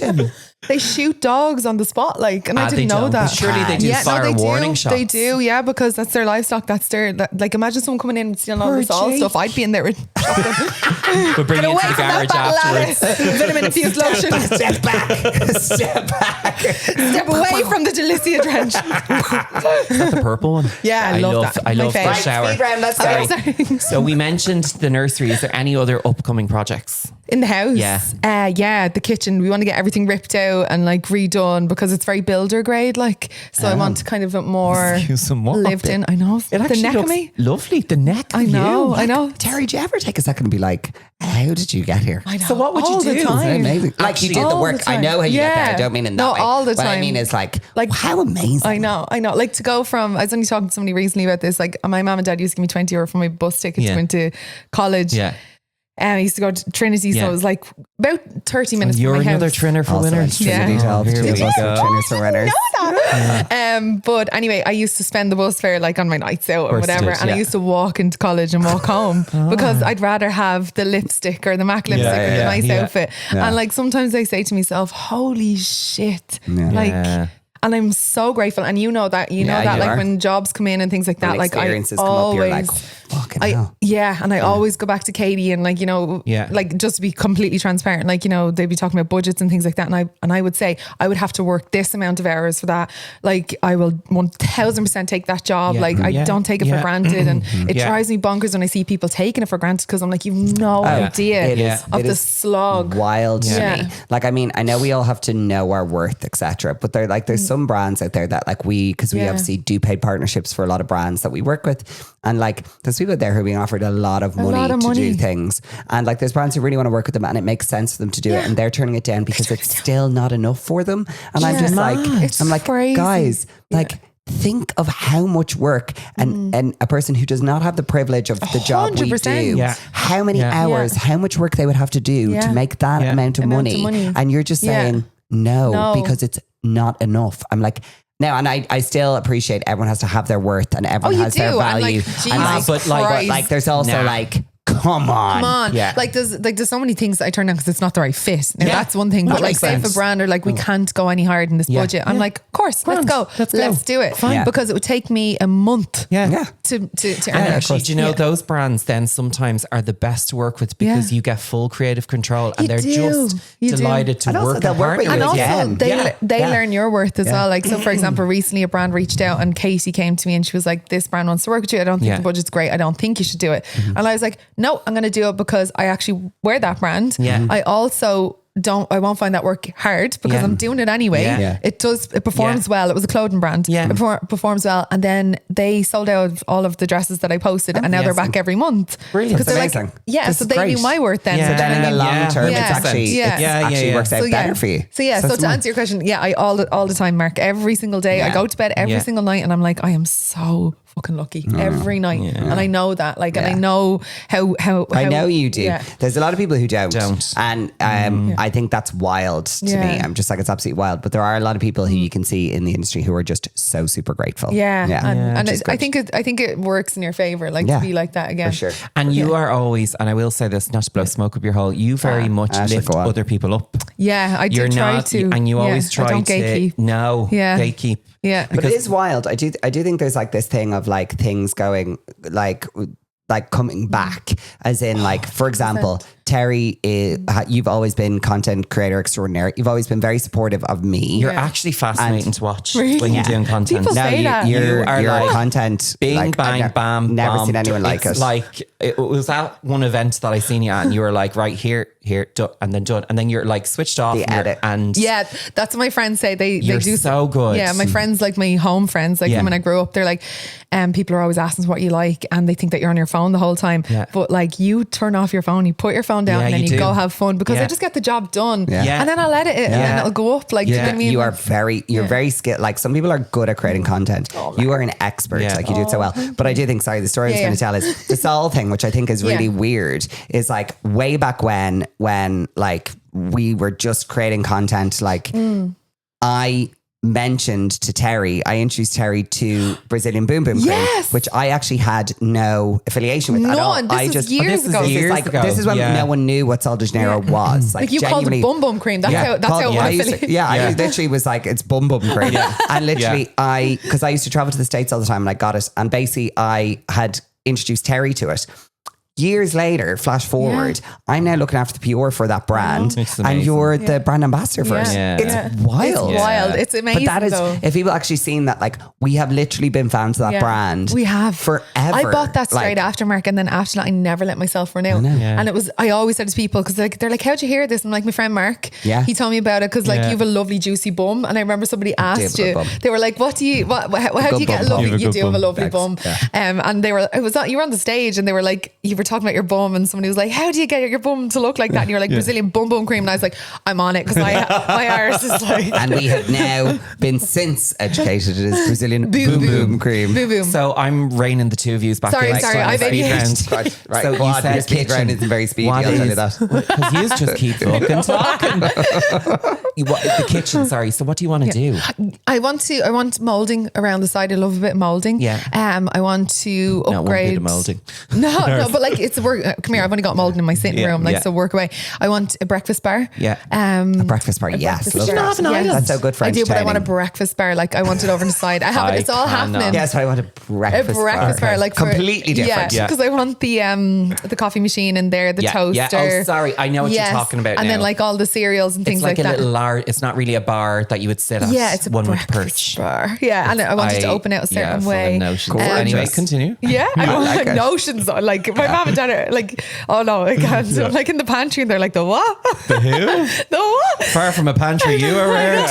They shoot dogs on the spot, like, and I didn't know that. But surely they do fire warning shots. They do, yeah, because that's their livestock. That's their, like, imagine someone coming in and stealing all this all stuff. I'd be in there with shotgun. We'll bring you into the garage afterwards. Vitamin infused lotion. Step back. Step back. Step away from the Delicia drench. Is that the purple one? Yeah, I love that. I My love the favourite. shower. Speed round, let's go. Sorry. So we mentioned the nursery. Is there any other upcoming projects? In the house. Yeah. The kitchen. We want to get everything ripped out and like redone because it's very builder grade. Like, so I want to kind of more lived in. I know. It actually neck looks of me. lovely. The neck of I know. Terrie, do you ever take a second and be like, how did you get here? I know. So what would all you do? The time. Isn't it amazing? Like you did the work. I know how you get there. I don't mean in that way. all the time. What I mean is like how amazing. I know. Like to go from, I was only talking to somebody recently about this. Like my mom and dad used to give me 20 euro for my bus ticket to go into college. Yeah. And I used to go to Trinity, so it was like about 30 minutes from my house. You're another Trinner for winners. Trinity to help here we go. Trinners for winners. But anyway, I used to spend the bus fare like on my nights out or whatever, and I used to walk into college and walk home because I'd rather have the lipstick or the MAC lipstick or the nice outfit. And like sometimes I say to myself, holy shit. Like, and I'm so grateful. And you know that, like when jobs come in and things like that, like I always, come up, you're like, fucking hell. And I always go back to Katie and like, like just to be completely transparent, like, they'd be talking about budgets and things like that. And I would say I would have to work this amount of hours for that. Like I will 1000% take that job. Like I don't take it for granted. And it drives me bonkers when I see people taking it for granted because I'm like, you've no idea of the slog. Wild to me. Like, I mean, I know we all have to know our worth, etc. But they're like, there's some brands out there that like because we obviously do paid partnerships for a lot of brands that we work with, and like there's people there who are being offered a lot of money to do things, and like there's brands who really want to work with them and it makes sense for them to do it, and they're turning it down because it's still not enough for them. And I'm just like, I'm like, guys, like think of how much work and a person who does not have the privilege of the job we do, how many hours, how much work they would have to do to make that amount of money. And you're just saying no because it's not enough. I'm like, no, and I still appreciate everyone has to have their worth and everyone has their value. But there's also like, come on. Yeah. Like there's so many things that I turn down because it's not the right fit. Now that's one thing. But like say if a brand are like, we can't go any higher than this budget. I'm like, of course, let's go. Let's do it. Fine. Because it would take me a month to earn it. Actually, do you know those brands then sometimes are the best to work with because you get full creative control and they're just delighted to work with you. And also they learn your worth as well. Like, so for example, recently a brand reached out and Katie came to me and she was like, this brand wants to work with you. I don't think the budget's great. I don't think you should do it. And I was like, no, I'm going to do it because I actually wear that brand. I also I won't find that work hard because I'm doing it anyway. It performs well. It was a clothing brand. It performs well. And then they sold out all of the dresses that I posted and now they're back every month. Brilliant. Because they're amazing. Like, so they knew my worth then. So then in the long term, it's actually, actually works out better for you. So to answer your question, I all the time, Mark, every single day, I go to bed every single night and I'm like, I am so fucking lucky every night. And I know that, like, and I know how I know you do. There's a lot of people who don't. And I think that's wild to me. I'm just like, it's absolutely wild. But there are a lot of people who you can see in the industry who are just so super grateful. And I think it works in your favor, like to be like that again. For sure. And you are always, and I will say this, not to blow smoke up your hole, you very much lift other people up. I do try to. And you always try to gatekeep. Gatekeep. Yeah. But it is wild. I do think there's like this thing of like things going like coming back, as in like, for example, Terrie, you've always been content creator extraordinaire. You've always been very supportive of me. You're actually fascinating to watch when you're doing content. People say that. You're like content. Bing, like, bang, bam, never bam, seen anyone like it. Like, it was at one event that I seen you at and you were like, right here, done, and then done. And then you're like switched off. The edit. And that's what my friends say. You're do so good. Yeah, my friends, like my home friends, like when I grew up, they're like, people are always asking what you like and they think that you're on your phone the whole time. But like, you turn off your phone, you put your phone down and then you go have fun because I just get the job done. And then I'll edit it and then it'll go up. Like, you know what I mean? You are very skilled. Like, some people are good at creating content. You are an expert. Like, you do it so well. But I do think, the story I was going to tell is the Saul thing, which I think is really weird, is like way back when like we were just creating content, like I mentioned to Terrie, I introduced Terrie to Brazilian Boom Boom Cream, which I actually had no affiliation with at all. This was years ago. This is when no one knew what Sol de Janeiro was. Like, you called it Bum Bum Cream. That's how it was. I literally was like, it's Bum Bum Cream. And literally because I used to travel to the States all the time and I got it. And basically I had introduced Terrie to it. years later, flash forward, I'm now looking after the PR for that brand, and you're the brand ambassador for it. It's wild. It's wild. It's amazing. But that is, though. if people actually seen that, like, we have literally been fans of that brand. We have forever. I bought that straight after Mark, and then after that, I never let myself renew. And it was, I always said to people, because they're like, how'd you hear this? And I'm like, my friend Mark, he told me about it, because like you have a lovely juicy bum. And I remember somebody asked you, they were like, how do you get a lovely? You do have a lovely bum. And they were, you were on the stage, and they were like, you were talking about your bum, and somebody was like, how do you get your bum to look like that? And you're like, Brazilian bum cream. And I was like, I'm on it, because my arse is like. And we have now been since educated as Brazilian boom cream. Boom. So I'm reining the two of you back. Sorry, I've Right. So you said speed round isn't very speedy. I'll tell you that. Because you just keep fucking talking. The kitchen. Sorry. So what do you want to do? I want molding around the side. I love a bit of molding. Yeah. I want to upgrade. Not one bit of molding. No, but like it's a work. Come here. I've only got molding in my sitting room. So work away. I want a breakfast bar. Yeah. A breakfast bar. Yes. Breakfast bar. Have an island. That's so good for I do, but I want a entertaining. breakfast bar. Like I want it over on the side. I have it. It's all happening. Yes, I want a breakfast bar. Like completely different. Yeah, because I want the coffee machine in there, the toaster. Yeah. Oh, sorry. I know what you're talking about and now. then like all the cereals and things like that. It's like a little large. It's not really a bar that you would sit at. Yeah, it's a one with breakfast perch bar. Yeah, and I wanted to open it a certain way. Anyway, continue. Yeah, I want notions. Like my mom and dad are like, oh no, I can't. So, like in the pantry, and they're like, the what? The who? The what? Far from a pantry, you are aware.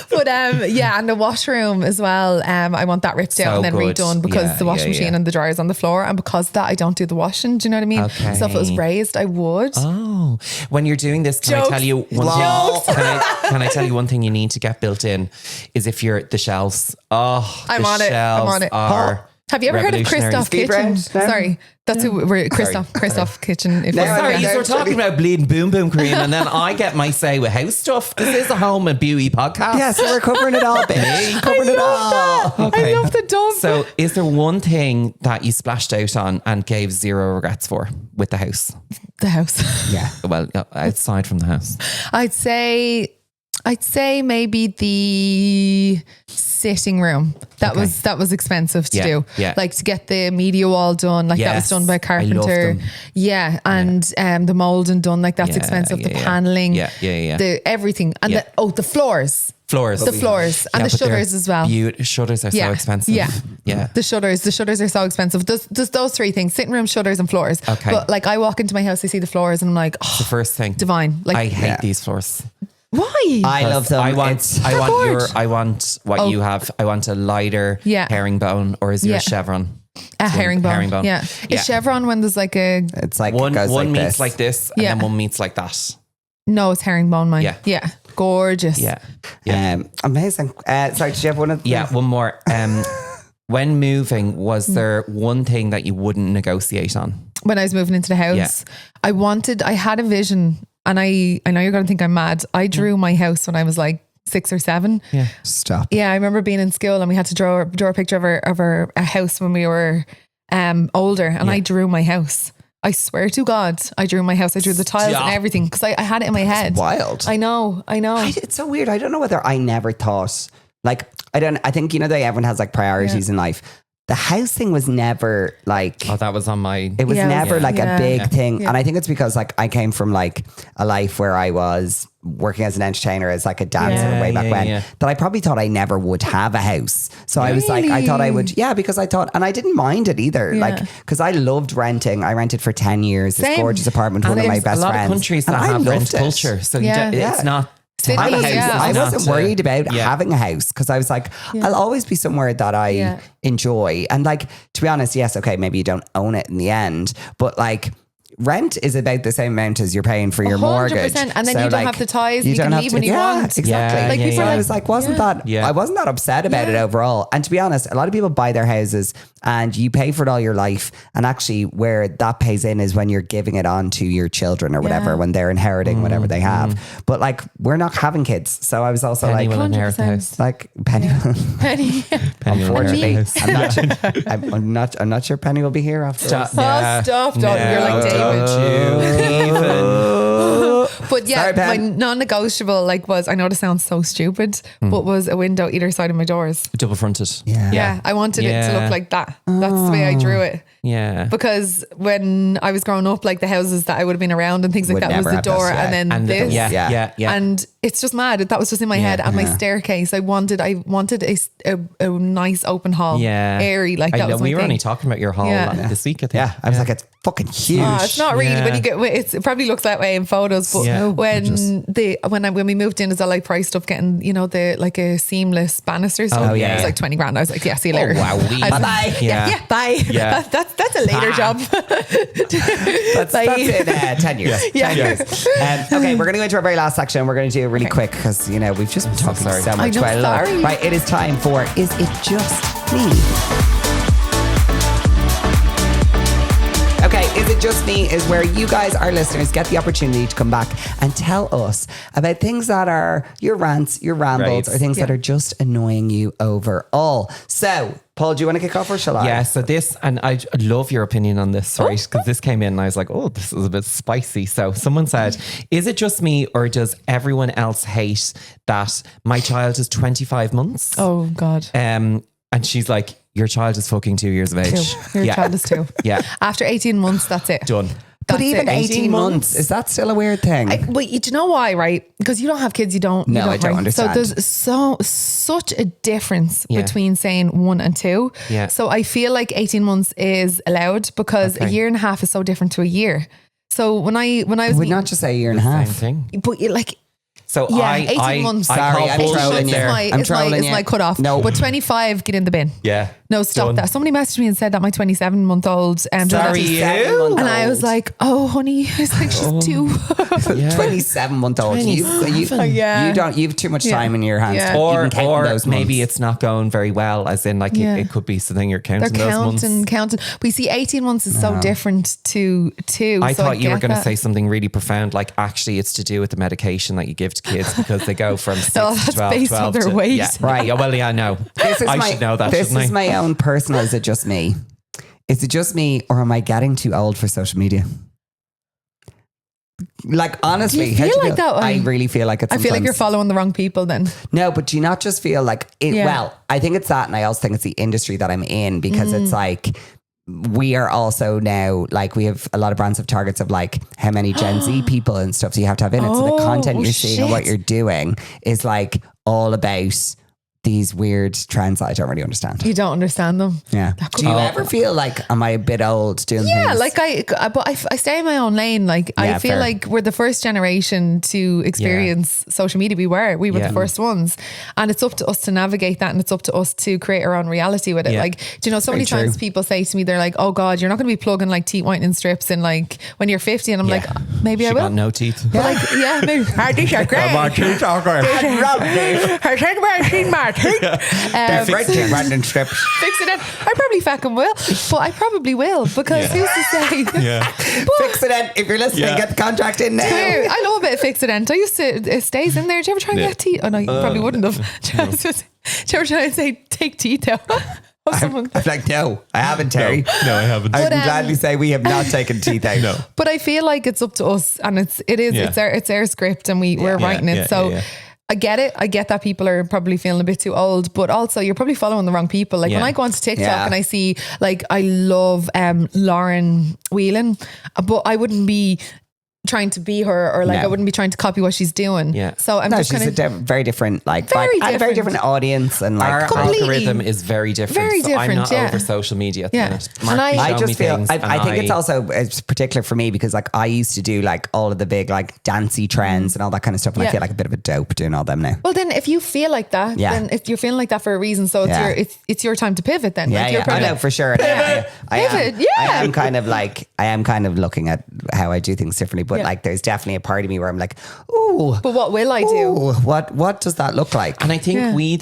But and the washroom as well. I want that ripped out and then redone, because the washing machine and the dryer is on the floor, and because of that I don't do the washing. Do you know what I mean? Okay. So if it was raised, I would. Oh, when you're doing this, can I tell you one thing? Can I tell you one thing you need to get built in is if you're the shelves. Oh, I'm on it. Have you ever heard of Christoph Kitchen? Sorry, that's who we're Christoph Kitchen. Sorry, you were talking about bleeding boom cream, and then I get my say with house stuff. This is a home and beauty podcast. Yeah, so we're covering it all, bitch. Covering it all. Okay. I love the dump. So, is there one thing that you splashed out on and gave zero regrets for with the house? The house. Yeah. Well, outside from the house, I'd say maybe the sitting room. That was expensive to do. Yeah. Like to get the media wall done, like that was done by a carpenter. Yeah. And the molding done, like that's expensive. The paneling. Yeah. The everything. And the floors. The floors and the shutters as well. Shutters are so expensive. Yeah. The shutters are so expensive. There's those three things: sitting room, shutters, and floors. Okay. But like I walk into my house, I see the floors, and I'm like, oh, the first thing, divine. Like I hate these floors. Why? I love them. I want what you have. I want a lighter herringbone, or is there a chevron? A herringbone. Yeah. Is chevron when there's like a... It's like one like meets this. like this, and then one meets like that. No, it's herringbone, mine. Yeah. Gorgeous. Yeah. Amazing. Sorry, did you have one of them? Yeah, one more. When moving, was there one thing that you wouldn't negotiate on? When I was moving into the house, I had a vision, and I know you're going to think I'm mad. I drew my house when I was like 6 or 7. Yeah. Stop. Yeah, I remember being in school and we had to draw a picture of a house when we were older, and I drew my house. I swear to God, I drew my house. I drew the tiles and everything because I had it in my head. Wild. I know. It's so weird. I don't know whether I never thought, like, I think, everyone has like priorities in life. The house thing was never like... Oh, that was on my... It was never like a big thing. Yeah. And I think it's because like I came from like a life where I was working as an entertainer, as like a dancer way back when, that I probably thought I never would have a house. So I was like, I thought I would, because I thought, and I didn't mind it either. Like, because I loved renting. I rented for 10 years, this gorgeous apartment, one of my best friends. A lot of countries that have rent culture. So it's not... I wasn't worried about having a house because I was like, I'll always be somewhere that I enjoy. And like, to be honest, yes, okay, maybe you don't own it in the end, but like, rent is about the same amount as you're paying for your 100%. mortgage. And then you don't have the ties. You can leave when you want. Exactly. Like people I was like, I wasn't that upset about it overall. And to be honest, a lot of people buy their houses and you pay for it all your life. And actually where that pays in is when you're giving it on to your children or whatever, when they're inheriting whatever they have. But like, we're not having kids. So I was also Penny like, will inherit the house. Like Penny. Unfortunately, I'm not sure Penny will be here after. Stop. You're like David. But yeah, Sorry, my Ben. non-negotiable was, I know this sounds so stupid, but was a window either side of my doors. Double fronted. Yeah, I wanted it to look like that. That's the way I drew it. Yeah. Because when I was growing up, the houses that I would have been around and things like Would that was never the have door this, and then And this. yeah. And it's just mad. That was just in my head. And my staircase, I wanted a nice open hall. Yeah. Airy. That I know, was my we were thing. only talking about your hall this week, I think. Yeah, I was like, it's fucking huge. Oh, it's not really. Yeah. When you get, it probably looks that way in photos, but Yeah. when we moved in, as I priced up getting a seamless banister. So yeah. it was like 20 grand. I was like, yeah, see you later. wow. I was like, Bye-bye. Yeah, bye. Yeah. That's a later job. That's Bye. in 10 years. Yeah. 10 years. Okay, we're going to go into our very last section. We're going to do it really quick because, we've just been talking sorry. so much I know, about love. sorry. Right, it is time for Is It Just Me? Okay, Is It Just Me is where you guys, our listeners, get the opportunity to come back and tell us about things that are your rants, your rambles, Right. or things that are just annoying you overall. So, Paul, do you want to kick off or shall I? Yeah, so this, and I love your opinion on this, right? Because this came in and I was like, oh, this is a bit spicy. So someone said, is it just me or does everyone else hate that my child is 25 months? Oh God. And she's like, your child is fucking 2 years of age. Your child is 2. Yeah. After 18 months, that's it. Done. But That's even it. 18 months, is that still a weird thing? But do you know why, right? Because you don't have kids, you don't. No, you I don't right? understand. So there's such a difference Yeah. between saying 1 and 2. Yeah. So I feel like 18 months is allowed because a year and a half is so different to a year. So when I was Would not just say a year and a Same half. thing. but So yeah, I 18 months. I Sorry, call I'm bullshit trolling you. there. I'm trolling it's you. my cutoff. No. But 25, get in the bin. Yeah. No, stop Done. that. Somebody messaged me and said that my 27-month-old Sorry, you? and I was like, oh honey, it's like she's 2. 27-month-old. You've too much time in your hands. Yeah. To even count Or those maybe months. it's not going very well, as in it could be something you're They're counting those months. counting. We see 18 months is so different to 2. I so thought you were get going to that. say something really profound, like actually it's to do with the medication that you give to kids because they go from 6 No, to that's 12, based on 12 their to, weight. Yeah, right. Yeah, well, yeah, I know. I should know that, This shouldn't is I? my own personal. Is it just me? Is it just me, or am I getting too old for social media? Like honestly, Do you how feel do like that? I really feel like it's. I feel like you're following the wrong people then. No, but do you not just feel like it? Yeah. Well, I think it's that, and I also think it's the industry that I'm in because it's like we are also now like we have a lot of brands of targets of like how many Gen Z people and stuff. So you have to have in it. So the content you're seeing and what shit. you're doing is like all about these weird trends that I don't really understand. You don't understand them. Yeah. Do you ever feel like, am I a bit old doing Yeah, things? like I stay in my own lane. Like Yeah, I feel fair. like we're the first generation to experience social media. We were Yeah. the first ones, and it's up to us to navigate that, and it's up to us to create our own reality with it. Yeah. Like, do you know, so many Very times true. people say to me, they're like, "Oh God, you're not going to be plugging like teeth whitening strips in like when you're 50," and I'm like, "Maybe She I will." got no teeth. But like, yeah, maybe. These are great. I think I've seen my teeth. They're French random strips. Fix it in. I probably fucking will, but I probably will because who's to say? Yeah. Fix it in. If you're listening, Yeah. get the contract in now. Here, I love a bit of fix it in. I used to, it stays in there. Do you ever try and get teeth? Oh no, you probably wouldn't have. Do you ever try and say take teeth out? Of someone? I'm like, no, I haven't, Terry. No, I haven't. I But, can gladly say we have not taken teeth out. No. But I feel like it's up to us, and it's our script, and we're writing it. So I get it. I get that people are probably feeling a bit too old, but also you're probably following the wrong people. Like when I go onto TikTok and I see, like, I love Lauren Whelan, but I wouldn't be trying to be her, or like I wouldn't be trying to copy what she's doing. Yeah. So I'm No, just she's kind of very different, like Very vibe, and a very different. different audience, and like Our Completely. algorithm is very different. Very so I'm different, not yeah. over social media at the Yeah. minute. And Mark, you I I show me just feel things I and think it's also it's particular for me because like I used to do like all of the big like dancey trends and all that kind of stuff, and I Yeah. feel like a bit of a dope doing all them now. well, then if you feel like that, then if you're feeling like that for a reason, so it's your time to pivot. Then Yeah, like you're I probably know for sure. I Pivot, I am kind of like I am kind of looking at how I do things differently, but like there's definitely a part of me where I'm like, ooh, But what will I do? ooh, what does that look like? And I think we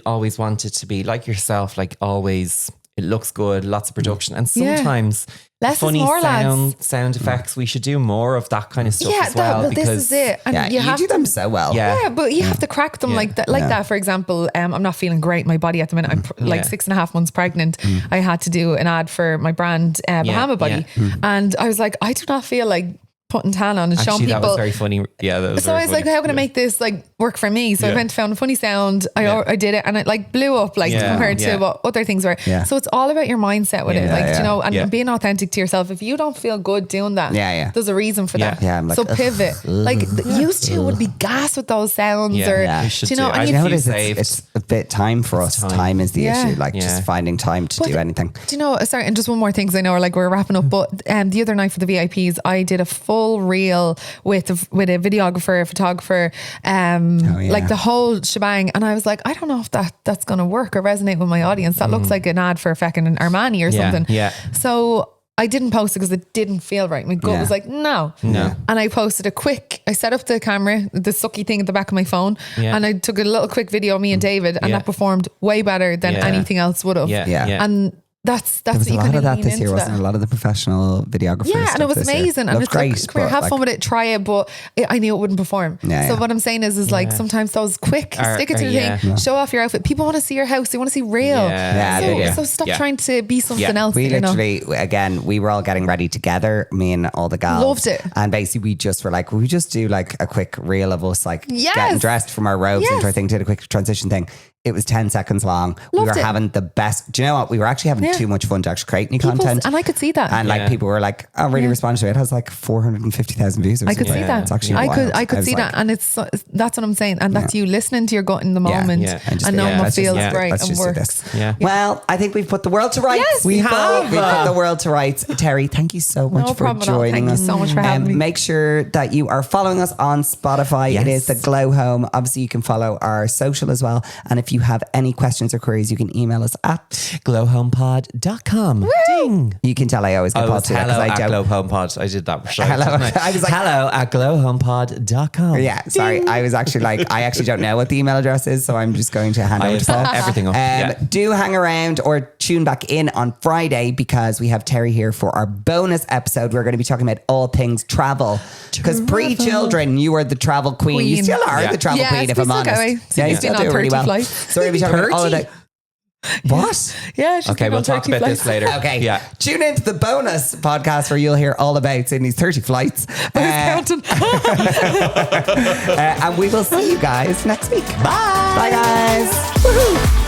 always wanted to be like yourself, like always it looks good, lots of production. And sometimes Less is funny more, lads. sound effects, we should do more of that kind of stuff Yeah, as well. well, because this is it. And Yeah, you have do to, them so well. Yeah. Yeah, but you have to crack them like that. Like that, for example, I'm not feeling great. My body at the minute, I'm like 6.5 months pregnant. I had to do an ad for my brand, Bahama Body. And I was like, I do not feel like putting tan on and showing Actually, people. that was very funny. Yeah, that was So I very was like, funny. how can I make this like work for me? So I went and found a funny sound. I did it and it like blew up like compared to what other things were. Yeah. So it's all about your mindset with it. Like, do you know, and being authentic to yourself. If you don't feel good doing that, there's a reason for that. Yeah, I'm like, so pivot. Like used to would be gas with those sounds or you should do you know, do. and I you You know feel what it is? It's a bit time for us. Time is the issue. Like just finding time to do anything. Do you know, sorry, and just one more thing, because I know we're wrapping up, but the other night for the VIPs, I did a full reel with a videographer, a photographer, like the whole shebang. And I was like, I don't know if that's going to work or resonate with my audience. That looks like an ad for fucking Armani or something. Yeah. So I didn't post it because it didn't feel right. My gut was like, no. And I posted I set up the camera, the sucky thing at the back of my phone, and I took a little quick video of me and David, and that performed way better than anything else would have. Yeah. And that's There was what a you lot kind of that lean this year, into wasn't it? A lot of the professional videographers. Yeah, and it was amazing. And it's great. like, come here, have fun with it, try it. But I knew it wouldn't perform. So what I'm saying is like sometimes those quick, stick it to the thing, show off your outfit. People want to see your house. They want to see real. So stop trying to be something else. We literally, again, we were all getting ready together, me and all the gals. Loved it. And basically we just were like, we just do like a quick reel of us like getting dressed from our robes into our thing, did a quick transition thing. It was 10 seconds long. We were having the best. Do you know what? We were actually having too much fun to actually create any content. And I could see that. And like people were like, oh, really responded to it. It has like 450,000 views. I could see that. It's actually I could see that. And that's what I'm saying. And that's you listening to your gut in the moment and knowing what feels right and works. Well, I think we've put the world to rights. Yes, we have. We've put the world to rights. Terrie, thank you so much for joining us. Thank you so much for having me. Make sure that you are following us on Spotify. It is the Glow Home. Obviously, you can follow our social as well. And if you have any questions or queries, you can email us at glowhomepod.com. Ding. You can tell I always get It's hello at glowhomepod. I did that. Hello. I was like, hello at glowhomepod.com. Yeah, sorry. I was actually like, I actually don't know what the email address is, so I'm just going to hand over to that. Everything up. Do hang around or tune back in on Friday because we have Terrie here for our bonus episode. We're going to be talking about all things travel. Because pre-children, you were the travel queen. You still are the travel queen, if I'm honest. You still do really well. So we're going to be talking about all of that. What? Yeah. Okay, we'll talk about this later. Okay. Yeah. Tune into the bonus podcast where you'll hear all about Sydney's 30 flights. Counting. And we will see you guys next week. Bye. Bye, guys. Woohoo.